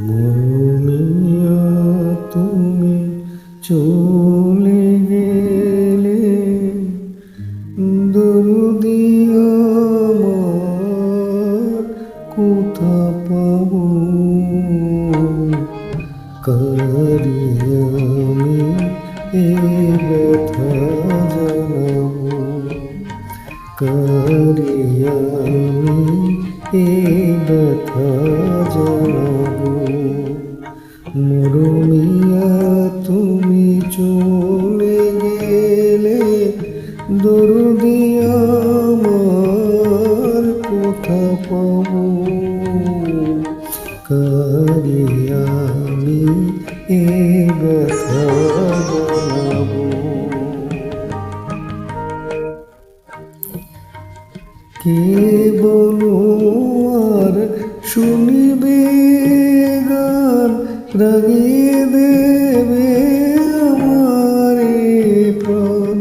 মরমিয়া তুমি চলে গেলে, দরদি আমার কোথা পাবো? কারি আমি এ ব্যথা জানাবো, কারি আমি এ ব্যথা জানাবো। মরমিয়া তুমি চলে গেলে, দরদি আমার কোথা পাবো? কারি আমি এ ব্যথা জানাবো। কে বলো আর শুনিবে গান, রাগিয়ে দেবে আমার প্রাণ।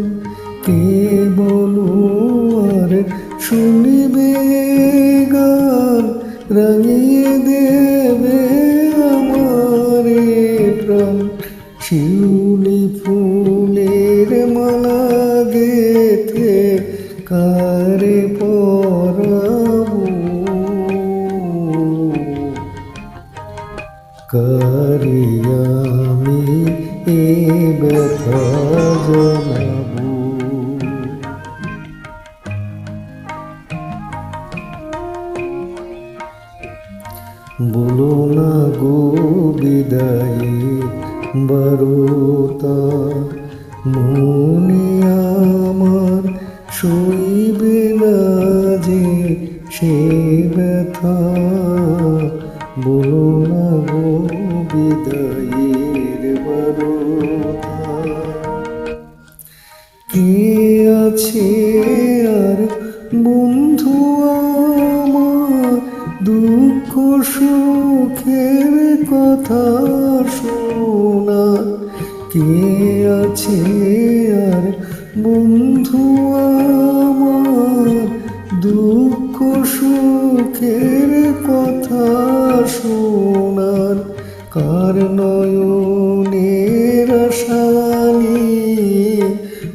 কে বলো আর শুনিবে গান, রাগিয়ে দেবে আমার প্রাণ। শিউলি ফুলের মালা গেথে কারে পরাবো? কারি আমি এ ব্যথা জানাবো। বলো না গো বিদায়ে বারতা, মনে আমার সইবে না যে সে ব্যথা। বলো না গো বিদায়ের বারতা, কে আছে আর বন্ধু আমার দুঃখ সুখের কথা শোনা? কে আছে আর বন্ধু আমার দুঃখ সুখের কথা শোনার? কার নয়নের আশা নিয়ে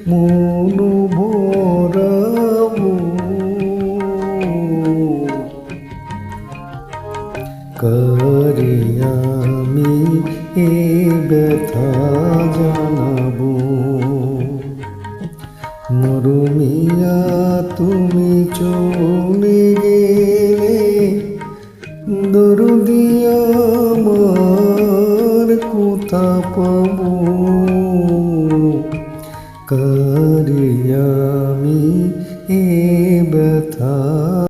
মন ভরাবো? কারি আমি এ ব্যথা জানাবো। মরমিয়া তুমি চলে গেলে, দরদি আমার কোথা পাবো?